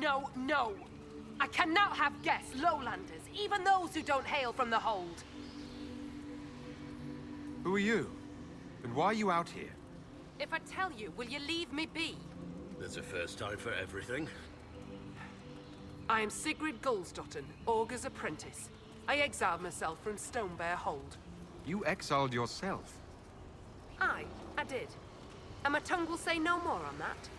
no! I cannot have guests, lowlanders, even those who don't hail from the hold. Who are you? And why are you out here? If I tell you, will you leave me be? There's a first time for everything. I am Sigrid Gulsdotten, Augur's apprentice. I exiled myself from Stonebear Hold. You exiled yourself? Aye, I did. And my tongue will say no more on that.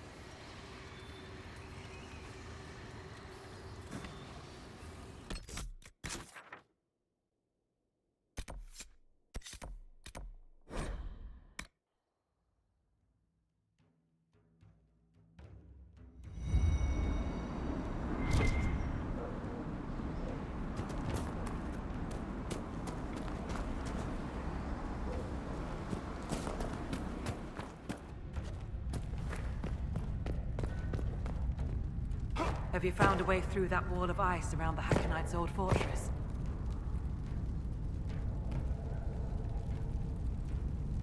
Have you found a way through that wall of ice around the Hackenites' old fortress?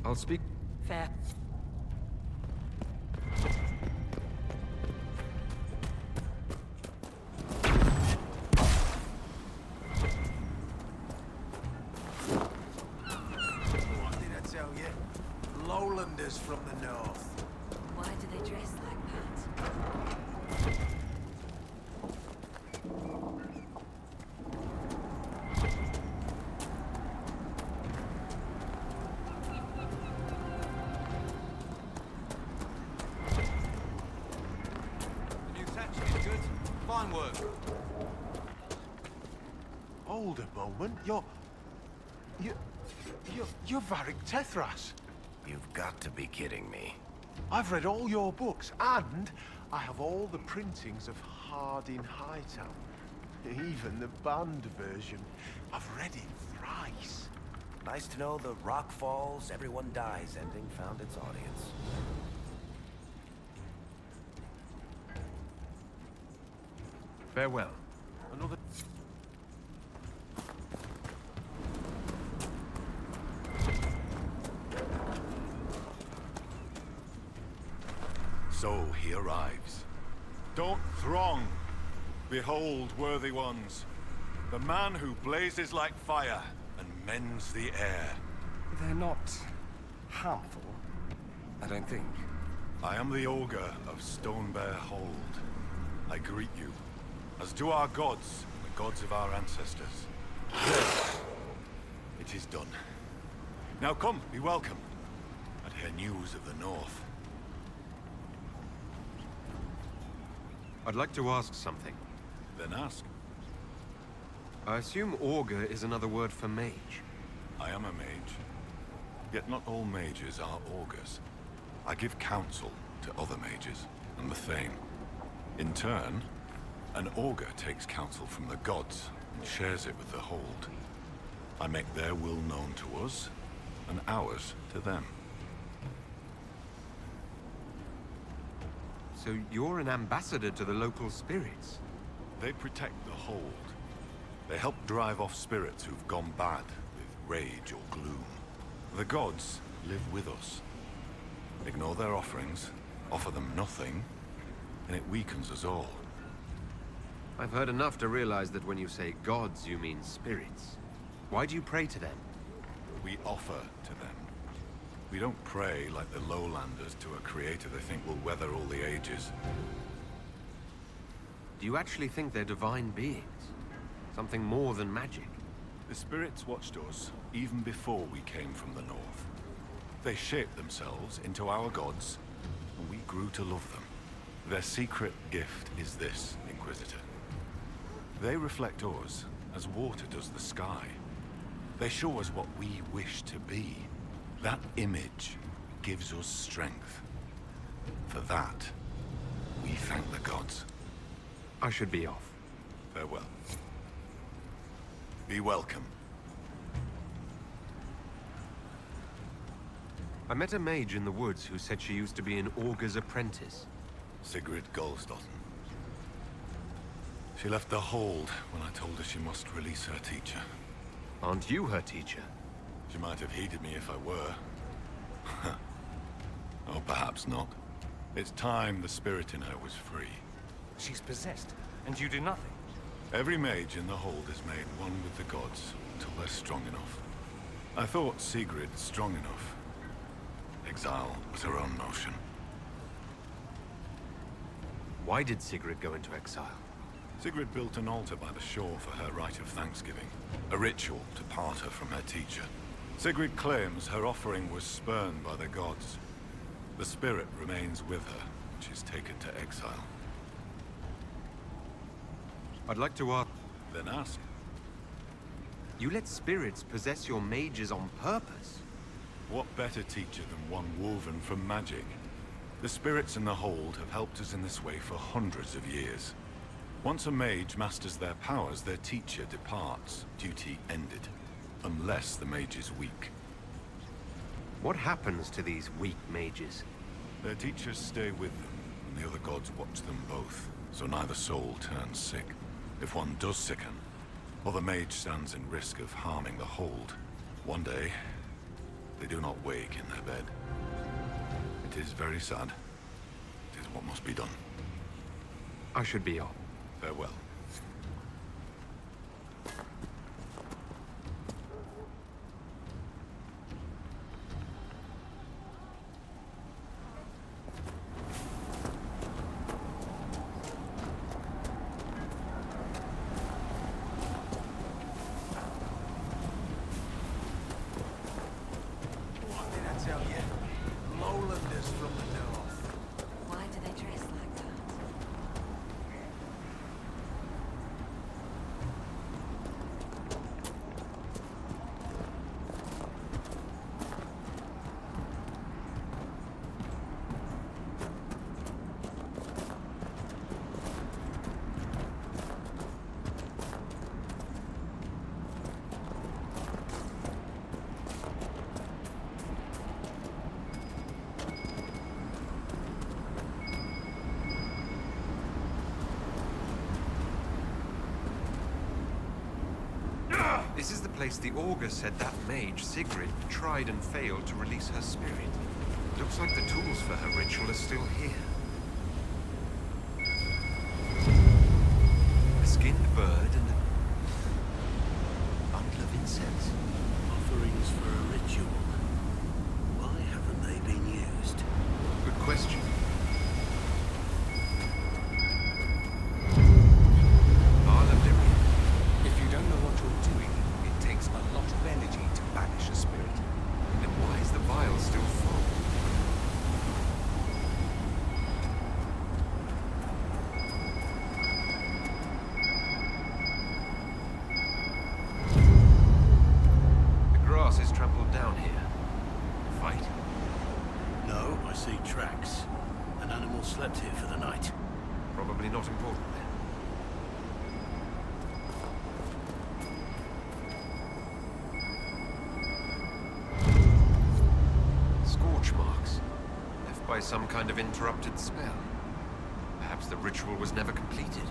I'll speak. Fair. What did I tell you? Lowlanders from the north. Why do they dress like that? Fine work. Hold a moment. You're Varric Tethras. You've got to be kidding me. I've read all your books, and I have all the printings of Hardin Hightown. Even the banned version. I've read it thrice. Nice to know the Rock Falls, Everyone Dies ending found its audience. Farewell. Another... So he arrives. Don't throng. Behold, worthy ones, the man who blazes like fire and mends the air. They're not harmful, I don't think. I am the Ogre of Stonebear Hold. I greet you, as do our gods, the gods of our ancestors. It is done. Now come, be welcome, and hear news of the North. I'd like to ask something. Then ask. I assume Augur is another word for mage. I am a mage. Yet not all mages are augurs. I give counsel to other mages, and the Thane. In turn, an augur takes counsel from the gods and shares it with the Hold. I make their will known to us, and ours to them. So you're an ambassador to the local spirits? They protect the Hold. They help drive off spirits who've gone bad with rage or gloom. The gods live with us. Ignore their offerings, offer them nothing, and it weakens us all. I've heard enough to realize that when you say gods, you mean spirits. Why do you pray to them? We offer to them. We don't pray like the lowlanders to a creator they think will weather all the ages. Do you actually think they're divine beings? Something more than magic? The spirits watched us even before we came from the north. They shaped themselves into our gods, and we grew to love them. Their secret gift is this, Inquisitor. They reflect us as water does the sky. They show us what we wish to be. That image gives us strength. For that, we thank the gods. I should be off. Farewell. Be welcome. I met a mage in the woods who said she used to be an augur's apprentice. Sigrid Gulsdotten. She left the Hold when I told her she must release her teacher. Aren't you her teacher? She might have heeded me if I were. Oh, perhaps not. It's time the spirit in her was free. She's possessed, and you do nothing. Every mage in the hold is made one with the gods until they're strong enough. I thought Sigrid strong enough. Exile was her own notion. Why did Sigrid go into exile? Sigrid built an altar by the shore for her rite of thanksgiving, a ritual to part her from her teacher. Sigrid claims her offering was spurned by the gods. The spirit remains with her, and she's taken to exile. I'd like to ask... Then ask. You let spirits possess your mages on purpose? What better teacher than one woven from magic? The spirits in the hold have helped us in this way for hundreds of years. Once a mage masters their powers, their teacher departs, duty ended. Unless the mage is weak. What happens to these weak mages? Their teachers stay with them, and the other gods watch them both, so neither soul turns sick. If one does sicken, or the mage stands in risk of harming the hold, one day, they do not wake in their bed. It is very sad. It is what must be done. I should be off. Farewell. What did I tell you? Lowlanders from the north. Why do they dress like that? This is the place the Augur said that mage, Sigrid, tried and failed to release her spirit. Looks like the tools for her ritual are still here. A skinned bird and a bundle of incense. Offerings for a ritual. Why haven't they been used? Good question. If you don't know what you're doing, it takes a lot of energy to banish a spirit. Then why is the vial still full? The grass is trampled down here. Fight? No, I see tracks. An animal slept here for the night. Probably not important then. Scorch marks, left by some kind of interrupted spell. Perhaps the ritual was never completed.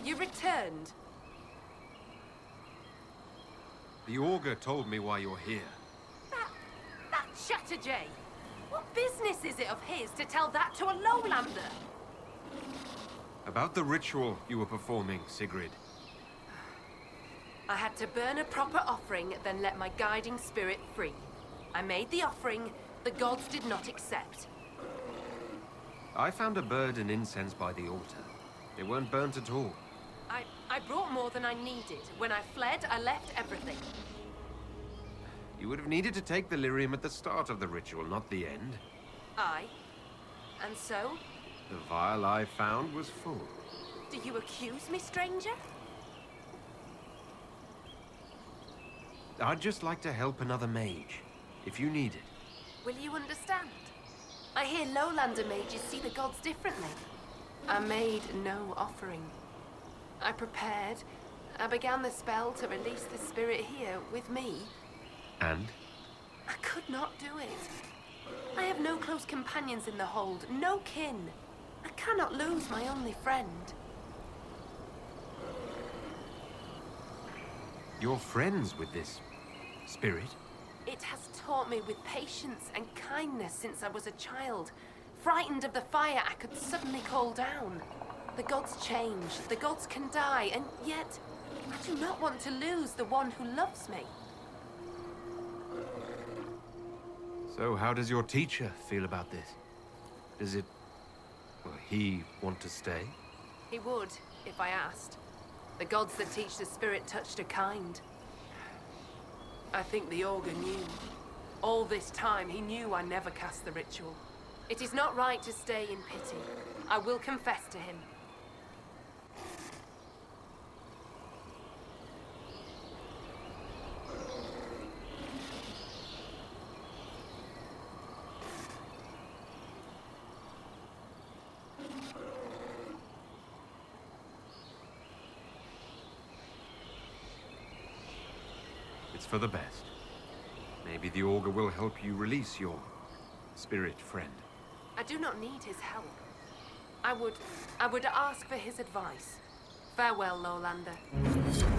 You returned. The Augur told me why you're here. That Chatterjay. What business is it of his to tell that to a lowlander? About the ritual you were performing, Sigrid. I had to burn a proper offering, then let my guiding spirit free. I made the offering, the gods did not accept. I found a bird and incense by the altar. They weren't burnt at all. I brought more than I needed. When I fled, I left everything. You would have needed to take the lyrium at the start of the ritual, not the end. Aye. And so? The vial I found was full. Do you accuse me, stranger? I'd just like to help another mage, if you need it. Will you understand? I hear lowlander mages see the gods differently. I made no offering. I prepared. I began the spell to release the spirit here with me. And? I could not do it. I have no close companions in the hold, no kin. I cannot lose my only friend. You're friends with this spirit? It has taught me with patience and kindness since I was a child. Frightened of the fire I could suddenly call down. The gods change, the gods can die, and yet I do not want to lose the one who loves me. So how does your teacher feel about this? Does it... well, he want to stay? He would, if I asked. The gods that teach the spirit touched are kind. I think the Augur knew. All this time, he knew I never cast the ritual. It is not right to stay in pity. I will confess to him. It's for the best. Maybe the Augur will help you release your spirit friend. I do not need his help. I would ask for his advice. Farewell, Lowlander.